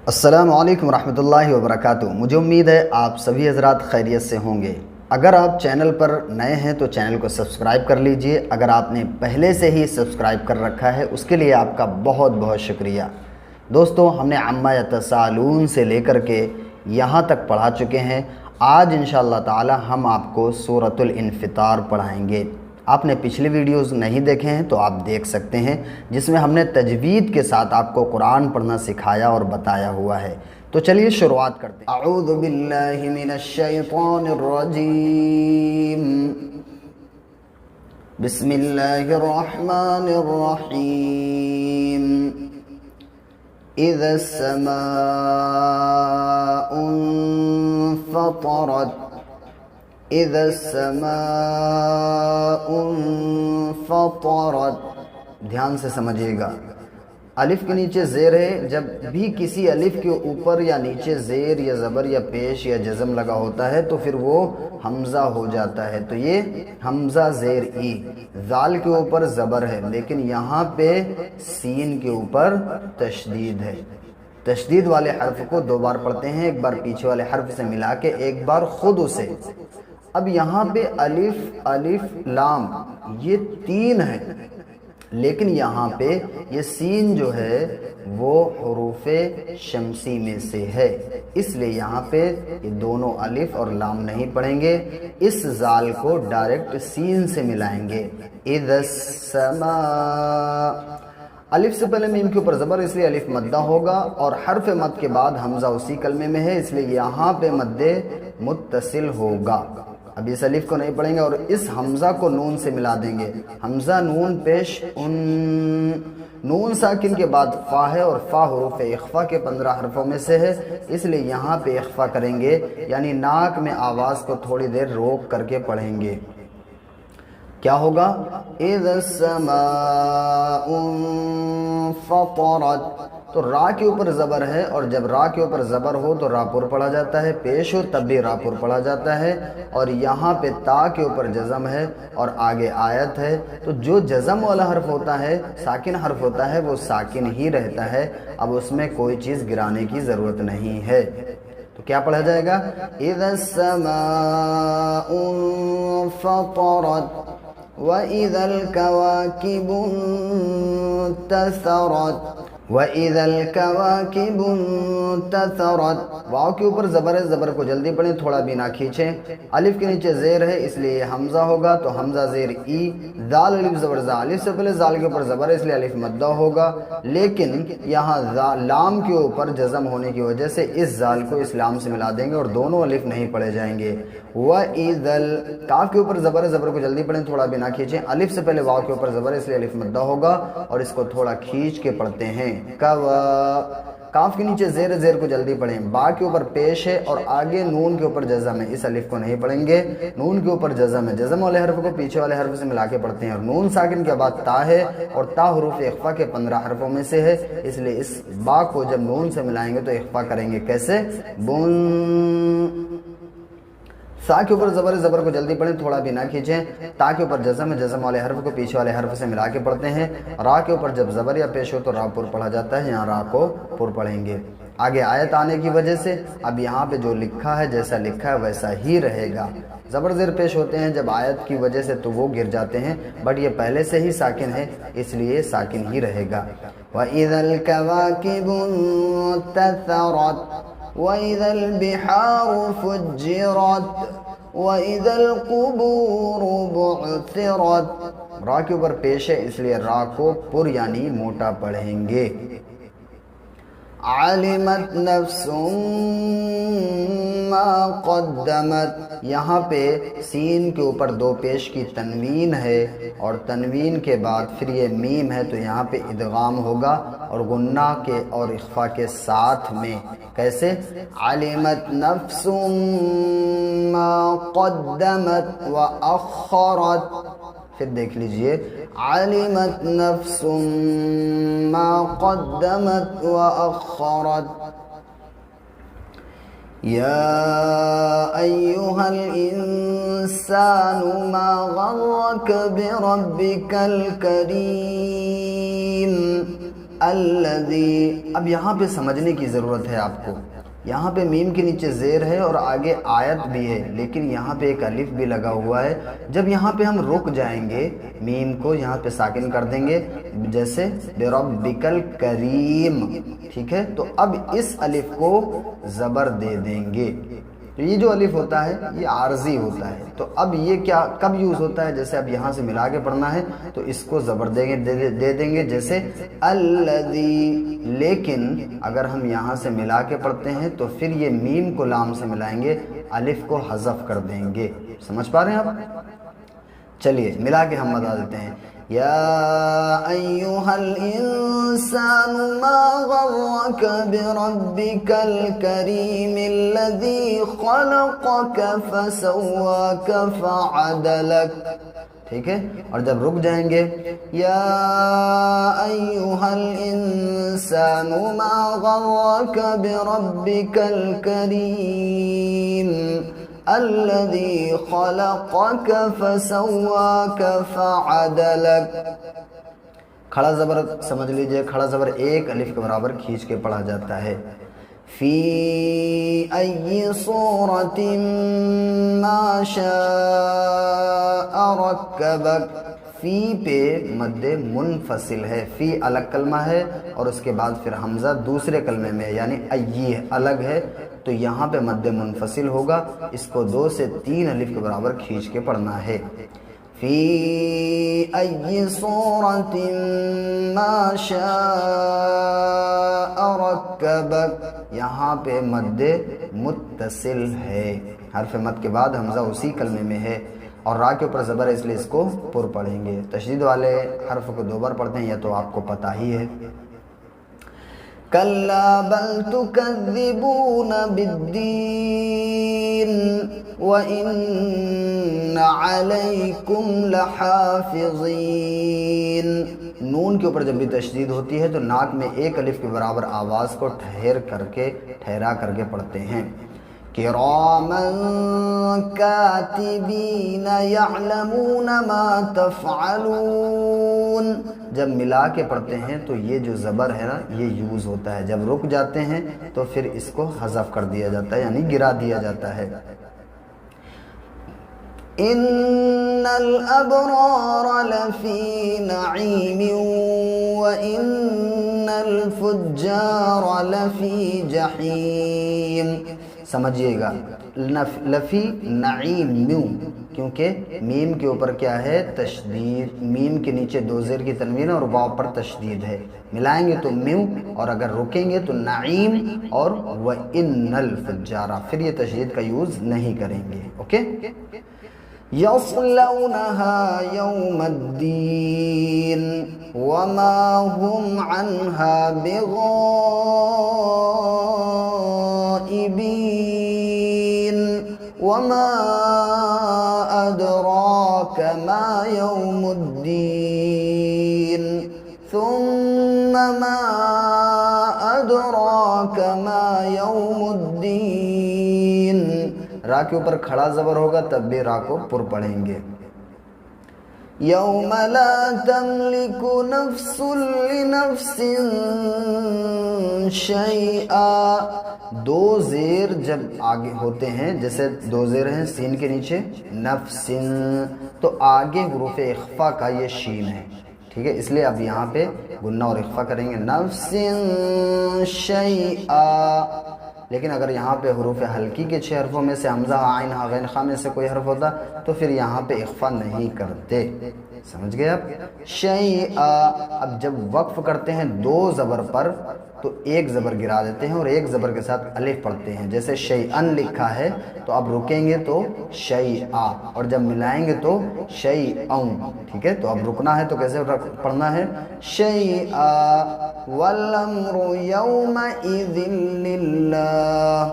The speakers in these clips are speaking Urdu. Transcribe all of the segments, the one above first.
السلام علیکم ورحمۃ اللہ وبرکاتہ۔ مجھے امید ہے آپ سبھی حضرات خیریت سے ہوں گے۔ اگر آپ چینل پر نئے ہیں تو چینل کو سبسکرائب کر لیجئے۔ اگر آپ نے پہلے سے ہی سبسکرائب کر رکھا ہے اس کے لیے آپ کا بہت بہت شکریہ۔ دوستو، ہم نے عما یتساءلون سے لے کر کے یہاں تک پڑھا چکے ہیں۔ آج انشاءاللہ تعالی ہم آپ کو سورۃ الانفطار پڑھائیں گے۔ آپ نے پچھلی ویڈیوز نہیں دیکھے ہیں تو آپ دیکھ سکتے ہیں، جس میں ہم نے تجوید کے ساتھ آپ کو قرآن پڑھنا سکھایا اور بتایا ہوا ہے۔ تو چلیے شروعات کرتے ہیں۔ اعوذ باللہ من الشیطان الرجیم، بسم اللہ الرحمن الرحیم۔ اذا السماء انفطرت، اذا السماء انفطرت، دھیان سے سمجھیے گا۔ الف کے نیچے زیر ہے، جب بھی کسی الف کے اوپر یا نیچے زیر یا زبر یا پیش یا جزم لگا ہوتا ہے تو پھر وہ حمزہ ہو جاتا ہے۔ تو یہ حمزہ زیر ای، ذال کے اوپر زبر ہے لیکن یہاں پہ سین کے اوپر تشدید ہے۔ تشدید والے حرف کو دو بار پڑھتے ہیں، ایک بار پیچھے والے حرف سے ملا کے، ایک بار خود اسے۔ اب یہاں پہ الف، الف لام یہ تین ہے، لیکن یہاں پہ یہ سین جو ہے وہ حروف شمسی میں سے ہے، اس لیے یہاں پہ یہ دونوں الف اور لام نہیں پڑھیں گے، اس زال کو ڈائریکٹ سین سے ملائیں گے۔ اذا السماء، الف سے پہلے میم کے اوپر زبر، اس لیے الف مدہ ہوگا، اور حرف مد کے بعد حمزہ اسی کلمے میں ہے، اس لیے یہاں پہ مد متصل ہوگا۔ اب اس الف کو نہیں پڑھیں گے اور اس حمزہ کو نون سے ملا دیں گے۔ حمزہ نون پیش ان، نون ساکن کے بعد فا ہے اور فا حروف اخفا کے 15 حرفوں میں سے ہے، اس لیے یہاں پہ اخفا کریں گے، یعنی ناک میں آواز کو تھوڑی دیر روک کر کے پڑھیں گے۔ کیا ہوگا؟ اذا السماء انفطرت، تو را کے اوپر زبر ہے، اور جب را کے اوپر زبر ہو تو را پر پڑھا جاتا ہے، پیش ہو تب بھی را پر پڑھا جاتا ہے، اور یہاں پہ تا کے اوپر جزم ہے اور آگے آیت ہے، تو جو جزم والا حرف ہوتا ہے، ساکن حرف ہوتا ہے، وہ ساکن ہی رہتا ہے، اب اس میں کوئی چیز گرانے کی ضرورت نہیں ہے۔ تو کیا پڑھا جائے گا؟ اذا السماء انفطرت وَإِذَا الْكَوَاكِبُ انتَثَرَتْ، وَإِذَا الْكَوَاكِبُ انتَثَرَتْ، واو کے اوپر زبر ہے، زبر کو جلدی پڑھیں، تھوڑا بھی نہ کھینچیں۔ الف کے نیچے زیر ہے اس لیے یہ حمزہ ہوگا، تو حمزہ زیر ای، ذال الف زبر زا، الف سے پہلے ذال کے اوپر زبر ہے اس لیے الف مدہ ہوگا، لیکن یہاں لام کے اوپر جزم ہونے کی وجہ سے اس ذال کو اس لام سے ملا دیں گے اور دونوں الف نہیں پڑھے جائیں گے۔ وَإِذَا کاف کے اوپر زبر ہے، زبر کو جلدی پڑھیں، تھوڑا بھی نہ کھینچیں۔ الف سے پہلے واو کے اوپر زبر ہے اس لیے الف مدہ ہوگا اور اس کو تھوڑا کھینچ کے پڑھتے ہیں۔ کاف کے نیچے زیر، زیر کو جلدی پڑھیں، با کے اوپر پیش ہے اور آگے نون کے اوپر جزم ہے، اس الف کو نہیں پڑھیں گے، نون کے اوپر جزم ہے، جزم والے حرف کو پیچھے والے حرف سے ملا کے پڑھتے ہیں، اور نون ساکن کے بعد تا ہے اور تا حروف اخفا کے 15 حرفوں میں سے ہے، اس لیے اس با کو جب نون سے ملائیں گے تو اخفا کریں گے، کیسے؟ بن۔ سا کے اوپر زبر ہے، زبر کو جلدی پڑھیں، تھوڑا بھی نہ کھینچیں۔ تا کے اوپر جزم ہے، جزم والے حرف کو پیچھے والے حرف سے ملا کے پڑھتے ہیں۔ را کے اوپر جب زبر یا پیش ہو تو را پر پڑھا جاتا ہے، یہاں را کو پر پڑھیں گے۔ آگے آیت آنے کی وجہ سے اب یہاں پہ جو لکھا ہے، جیسا لکھا ہے ویسا ہی رہے گا۔ زبر زیر پیش ہوتے ہیں جب آیت کی وجہ سے تو وہ گر جاتے ہیں، بٹ یہ پہلے سے ہی ساکن ہے اس لیے ساکن ہی رہے گا۔ وَإِذَا الْكَوَاكِبُ انتَثَرَتْ وَإِذَا الْبِحَارُ فُجِّرَتْ وَإِذَا الْقُبُورُ بُعْثِرَتْ، را کے اوپر پیش ہے اس لیے را کو پر یعنی موٹا پڑھیں گے۔ عَلِمَتْ نَفْسٌ مَا قَدَّمَتْ، یہاں پہ سین کے اوپر دو پیش کی تنوین ہے اور تنوین کے بعد پھر یہ میم ہے، تو یہاں پہ ادغام ہوگا اور غنہ کے اور اخفا کے ساتھ میں، کیسے؟ عَلِمَتْ نَفْسٌ مَا قَدَّمَتْ وَأَخَّرَتْ، پھر دیکھ لیجئے، عَلِمَتْ نَفْسٌ مَا قَدَّمَتْ وَأَخَّرَتْ۔ يا أيها الإنسان ما غرك بربك الكريم الذی، اب یہاں پہ سمجھنے کی ضرورت ہے آپ کو، یہاں پہ میم کے نیچے زیر ہے اور آگے آیت بھی ہے، لیکن یہاں پہ ایک الف بھی لگا ہوا ہے۔ جب یہاں پہ ہم رک جائیں گے، میم کو یہاں پہ ساکن کر دیں گے، جیسے بربک الکریم، ٹھیک ہے، تو اب اس الف کو زبر دے دیں گے۔ تو یہ جو الف ہوتا ہے یہ عارضی ہوتا ہے، تو اب یہ کیا کب یوز ہوتا ہے؟ جیسے اب یہاں سے ملا کے پڑھنا ہے تو اس کو زبر دے دیں گے، جیسے الذی، لیکن اگر ہم یہاں سے ملا کے پڑھتے ہیں تو پھر یہ میم کو لام سے ملائیں گے، الف کو حذف کر دیں گے۔ سمجھ پا رہے ہیں آپ؟ چلیے ملا کے ہم بتا دیتے ہیں۔ یا ایہا الانسان ما غرک بربک الکریم الذی خلقک فسواک فعدلک، ٹھیک ہے، اور جب رک جائیں گے، یا ایہا الانسان ما غرک بربک الکریم الذی خلقک فسواک فعدلک۔ کھڑا زبر سمجھ لیجئے، کھڑا زبر ایک الف کے برابر کھینچ کے پڑھا جاتا ہے۔ فی ای صورت ما شاء رکبک، فی پہ مد منفصل ہے، فی الگ کلمہ ہے اور اس کے بعد پھر حمزہ دوسرے کلمے میں ہے، یعنی ای الگ ہے، تو یہاں پہ مد منفصل ہوگا، اس کو 2 سے 3 الف کے برابر کھینچ کے پڑھنا ہے۔ فی ای صورت ما شاء رکبک، یہاں پہ مد متصل ہے، حرف مد کے بعد حمزہ اسی کلمے میں ہے اور را کے اوپر زبر ہے، اس لیے اس کو پر پڑھیں گے۔ تشدید والے حرف کو 2 بار پڑھتے ہیں، یہ تو آپ کو پتہ ہی ہے۔ کلا بل تکذبون بالدین وَإِنَّ عَلَيْكُمْ لَحَافِظِينَ، نون کے اوپر جب بھی تشدید ہوتی ہے تو ناک میں ایک الف کے برابر آواز کو ٹھہرا کر کے پڑھتے ہیں۔ کِرَامًا کاتبین یعلمون ما تفعلون، جب ملا کے پڑھتے ہیں تو یہ جو زبر ہے نا یہ یوز ہوتا ہے، جب رک جاتے ہیں تو پھر اس کو حذف کر دیا جاتا ہے، یعنی گرا دیا جاتا ہے۔ ان الابرار لفی نعیم وان الفجار لفی جحیم، سمجھیے گا، لفی نعیم، کیونکہ میم کے اوپر کیا ہے؟ تشدید، میم کے نیچے 2 زیر کی تنوین اور واو پر تشدید ہے، ملائیں گے تو میو اور اگر رکیں گے تو نعیم اور وَإِنَّ الْفُجَّارَ، پھر یہ تشدید کا یوز نہیں کریں گے، اوکے۔ يَصْلَوْنَهَا يَوْمَ الدِّينِ وَمَا هُمْ عَنْهَا بِغَائِبِينَ وَمَا أَدْرَاكَ مَا يَوْمُ الدِّينِ ثُمَّ مَا أَدْرَاكَ مَا يَوْمُ الدِّينِ، را کے اوپر کھڑا زبر ہوگا تب بھی را کو پر پڑھیں گے۔ یوم لا تملک نفس لنفس شیئا، 2 زیر جب آگے ہوتے ہیں، جیسے 2 زیر ہیں سین کے نیچے، نفس، تو آگے حروف اخفا کا یہ شین ہے، ٹھیک ہے، اس لیے اب یہاں پہ گنہ اور اخفا کریں گے، نفس شیئا۔ لیکن اگر یہاں پہ حروف ہلکی کے 6 حرفوں میں سے حمزہ، عین، ہا، غین، خا میں سے کوئی حرف ہوتا تو پھر یہاں پہ اخفا نہیں کرتے، سمجھ گئے آپ؟ شیئا، اب جب وقف کرتے ہیں 2 زبر پر تو ایک زبر گرا دیتے ہیں اور ایک زبر کے ساتھ الف پڑھتے ہیں، جیسے شیئن لکھا ہے تو اب رکیں گے تو شیئا، اور جب ملائیں گے تو شیئن، ٹھیک ہے، تو اب رکنا ہے تو کیسے پڑھنا ہے؟ شیئا والامر یومئذ للہ،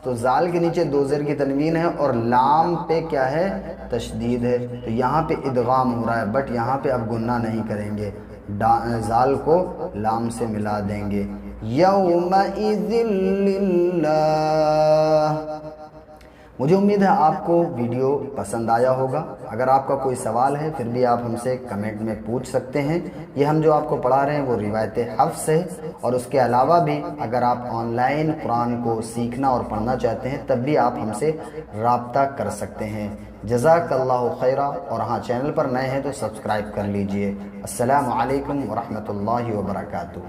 تو زال کے نیچے 2 زیر کی تنوین ہے اور لام پہ کیا ہے؟ تشدید ہے، تو یہاں پہ ادغام ہو رہا ہے، بٹ یہاں پہ اب گنہ نہیں کریں گے، زال کو لام سے ملا دیں گے۔ یومئذ للہ مجھے امید ہے آپ کو ویڈیو پسند آیا ہوگا۔ اگر آپ کا کوئی سوال ہے پھر بھی آپ ہم سے کمنٹ میں پوچھ سکتے ہیں۔ یہ ہم جو آپ کو پڑھا رہے ہیں وہ روایت حفظ ہے، اور اس کے علاوہ بھی اگر آپ آن لائن قرآن کو سیکھنا اور پڑھنا چاہتے ہیں تب بھی آپ ہم سے رابطہ کر سکتے ہیں۔ جزاک اللہ خیرہ، اور ہاں چینل پر نئے ہیں تو سبسکرائب کر لیجئے۔ السلام علیکم ورحمۃ اللہ وبرکاتہ۔